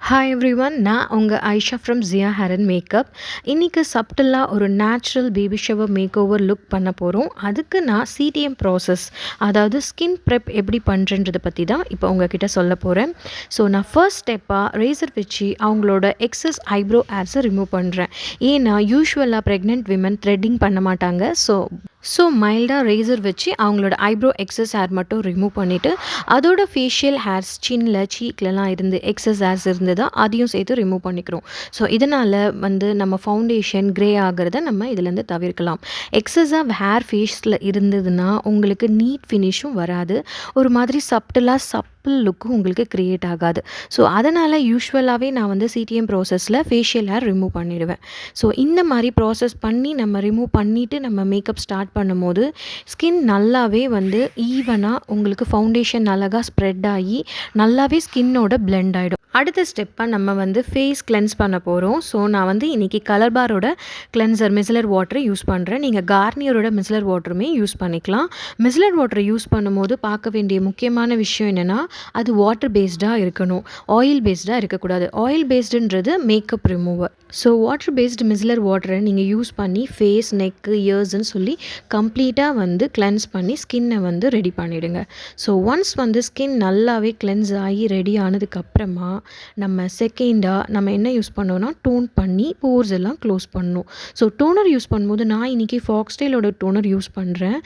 Hi everyone, நான் உங்கள் Aisha from Jiya hair and makeup. இன்றைக்கி சப்டிலாக ஒரு natural baby shower make over look பண்ண போகிறோம். அதுக்கு நான் சிடிஎம் ப்ராசஸ், அதாவது ஸ்கின் ப்ரெப் எப்படி பண்ணுறன்றதை பற்றி தான் இப்போ உங்ககிட்ட சொல்ல போகிறேன். ஸோ நான் ஃபர்ஸ்ட் ஸ்டெப்பாக ரேசர் வச்சு அவங்களோட எக்ஸஸ் ஐப்ரோ ஹேர்ஸை ரிமூவ் பண்ணுறேன். ஏன்னா யூஸ்வலாக ப்ரெக்னென்ட் விமன் த்ரெட்டிங் பண்ண மாட்டாங்க. ஸோ மைல்டாக ரேசர் வச்சு அவங்களோட ஐப்ரோ எக்ஸஸ் ஹேர் மட்டும் ரிமூவ் பண்ணிவிட்டு அதோட ஃபேஷியல் ஹேர்ஸ் சின்னில் சீக்லலாம் இருந்து எக்ஸஸ் ஹேர்ஸ் இருந்ததா அதையும் சேர்த்து ரிமூவ் பண்ணிக்கிறோம். ஸோ இதனால் நம்ம ஃபவுண்டேஷன் க்ரே ஆகிறத நம்ம இதிலேருந்து தவிர்க்கலாம். எக்ஸஸாக ஹேர் ஃபேஸில் இருந்ததுன்னா உங்களுக்கு நீட் ஃபினிஷும் வராது, ஒரு மாதிரி சப்டிலாக லுக்கும் உங்களுக்கு க்ரியேட் ஆகாது. ஸோ அதனால் யூஸ்வலாகவே நான் சிடிஎம் ப்ராசஸில் ஃபேஷியல் ஹேர் ரிமூவ் பண்ணிவிடுவேன். ஸோ இந்த மாதிரி ப்ராசஸ் பண்ணி நம்ம ரிமூவ் பண்ணிவிட்டு நம்ம மேக்கப் ஸ்டார்ட் பண்ணும்போது ஸ்கின் நல்லாவே ஈவனாக உங்களுக்கு ஃபவுண்டேஷன் அழகாக ஸ்ப்ரெட் ஆகி நல்லாவே ஸ்கின்னோட பிளெண்ட் ஆகிடும். அடுத்த ஸ்டெப்பாக நம்ம ஃபேஸ் கிளென்ஸ் பண்ண போகிறோம். ஸோ நான் இன்றைக்கி கலர் பாரோட கிளென்சர் மிஸ்லர் வாட்டரை யூஸ் பண்ணுறேன். நீங்கள் கார்னியரோட மிஸ்லர் வாட்டருமே யூஸ் பண்ணிக்கலாம். மிஸ்லர் வாட்டரை யூஸ் பண்ணும்போது பார்க்க வேண்டிய முக்கியமான விஷயம் என்னென்னா, அது வாட்டர் பேஸ்டாக இருக்கணும், ஆயில் பேஸ்டாக இருக்கக்கூடாது. ஆயில் பேஸ்டுன்றது makeup remover. So water based micellar வாட்டரை நீங்கள் யூஸ் பண்ணி ஃபேஸ், நெக்கு, இயர்ஸ்ன்னு சொல்லி கம்ப்ளீட்டாக கிளென்ஸ் பண்ணி ஸ்கின்னை ரெடி பண்ணிவிடுங்க. ஸோ ஒன்ஸ் ஸ்கின் நல்லாவே கிளென்ஸ் ஆகி ரெடி ஆனதுக்கப்புறமா நம்ம செகண்டாக நம்ம என்ன யூஸ் பண்ணோன்னா, டோன் பண்ணி போர்ஸ் எல்லாம் க்ளோஸ் பண்ணணும். ஸோ டோனர் யூஸ் பண்ணும்போது நான் இன்றைக்கி ஃபாக்ஸ்டைலோட டோனர் யூஸ் பண்ணுறேன்.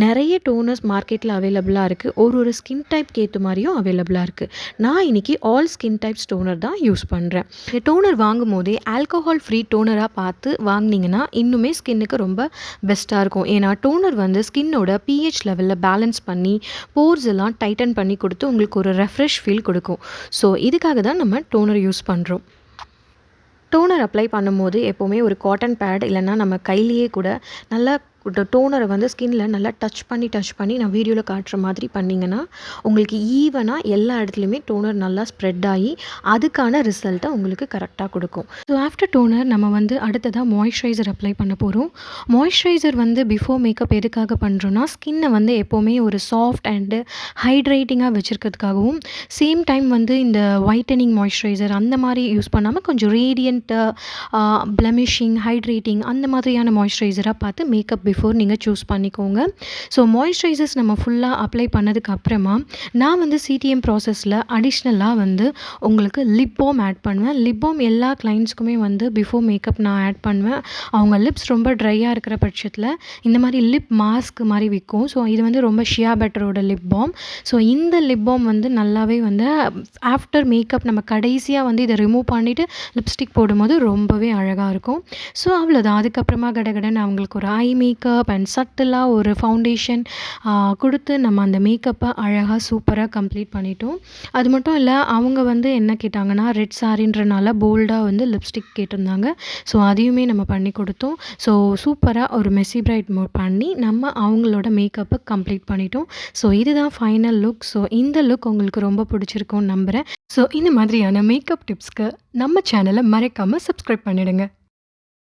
நிறைய டோனர்ஸ் மார்க்கெட்டில் அவைலபிளாக இருக்குது, ஒரு ஸ்கின் டைப்க்கு ஏற்ற மாதிரியும் அவைலபிளாக இருக்குது. நான் இன்றைக்கி ஆல் ஸ்கின் டைப்ஸ் டோனர் தான் யூஸ் பண்ணுறேன். இந்த டோனர் வாங்கும் போதே ஆல்கஹால் ஃப்ரீ டோனராக பார்த்து வாங்கினீங்கன்னா இன்னுமே ஸ்கின்னுக்கு ரொம்ப பெஸ்ட்டாக இருக்கும். ஏன்னா டோனர் ஸ்கின்னோட பிஹெச் லெவலில் பேலன்ஸ் பண்ணி போர்ஸ் எல்லாம் டைட்டன் பண்ணி கொடுத்து உங்களுக்கு ஒரு ரெஃப்ரெஷ் ஃபீல் கொடுக்கும். ஸோ இதுக்காக தான் நம்ம டோனர் யூஸ் பண்ணுறோம். டோனர் அப்ளை பண்ணும்போது எப்போவுமே ஒரு காட்டன் பேட் இல்லைன்னா நம்ம கையிலேயே கூட நல்லா டோனரை ஸ்கின்னில் நல்லா டச் பண்ணி நான் வீடியோவில் காட்டுற மாதிரி பண்ணிங்கன்னா உங்களுக்கு ஈவனாக எல்லா இடத்துலையுமே டோனர் நல்லா ஸ்ப்ரெட் ஆகி அதுக்கான ரிசல்ட்டை உங்களுக்கு கரெக்டாக கொடுக்கும். ஸோ ஆஃப்டர் டோனர் நம்ம அடுத்ததாக மாய்ஸ்சரைசர் அப்ளை பண்ண போகிறோம். மாய்ஸ்சரைசர் பிஃபோர் மேக்கப் எதுக்காக பண்ணுறோன்னா, ஸ்கின்னை எப்போவுமே ஒரு சாஃப்ட் அண்டு ஹைட்ரேட்டிங்காக வச்சுருக்கிறதுக்காகவும், சேம் டைம் இந்த ஒயிட்டனிங் மாய்ஸ்சரைசர் அந்த மாதிரி யூஸ் பண்ணாமல் கொஞ்சம் ரேடியண்ட்டாக பிளமிஷிங், ஹைட்ரேட்டிங் அந்த மாதிரியான மாய்ஸ்சரைசராக பார்த்து மேக்கப் பிஃபோர் நீங்கள் சூஸ் பண்ணிக்கோங்க. ஸோ மாய்ஸ்சரைசர்ஸ் நம்ம ஃபுல்லாக அப்ளை பண்ணதுக்கு அப்புறமா நான் சிடிஎம் ப்ராசஸில் அடிஷ்னலாக உங்களுக்கு லிப் பாம் ஆட் பண்ணுவேன். லிப் பாம் எல்லா கிளைண்ட்ஸ்க்குமே பிஃபோர் மேக்கப் நான் ஆட் பண்ணுவேன். அவங்க லிப்ஸ் ரொம்ப ட்ரையாக இருக்கிற பட்சத்தில் இந்த மாதிரி லிப் மாஸ்க் மாதிரி விற்கும். ஸோ இது ரொம்ப ஷியா பெட்டரோட லிப் பாம். ஸோ இந்த லிப் பாம் நல்லாவே ஆஃப்டர் மேக்கப் நம்ம கடைசியாக இதை ரிமூவ் பண்ணிவிட்டு லிப்ஸ்டிக் போடும்போது ரொம்பவே அழகாக இருக்கும். ஸோ அவ்வளோதான். அதுக்கப்புறமா கடகடன் அவங்களுக்கு ஒரு ஐ மேக்கப் அண்ட் சட்டிலாக ஒரு ஃபவுண்டேஷன் கொடுத்து நம்ம அந்த மேக்கப்பை அழகாக சூப்பராக கம்ப்ளீட் பண்ணிட்டோம். அது மட்டும் இல்லை, அவங்க என்ன கேட்டாங்கன்னா, ரெட் சாரின்றனால போல்டாக லிப்ஸ்டிக் கேட்டிருந்தாங்க. ஸோ அதையுமே நம்ம பண்ணி கொடுத்தோம். ஸோ சூப்பராக ஒரு மெஸ்ஸி பிரைட் மோட் பண்ணி நம்ம அவங்களோட மேக்கப்பை கம்ப்ளீட் பண்ணிட்டோம். ஸோ இதுதான் ஃபைனல் லுக். ஸோ இந்த லுக் உங்களுக்கு ரொம்ப பிடிச்சிருக்கும்னு நம்புகிறேன். ஸோ இந்த மாதிரியான மேக்கப் டிப்ஸ்க்கு நம்ம சேனலை மறக்காமல் சப்ஸ்கிரைப் பண்ணிவிடுங்க.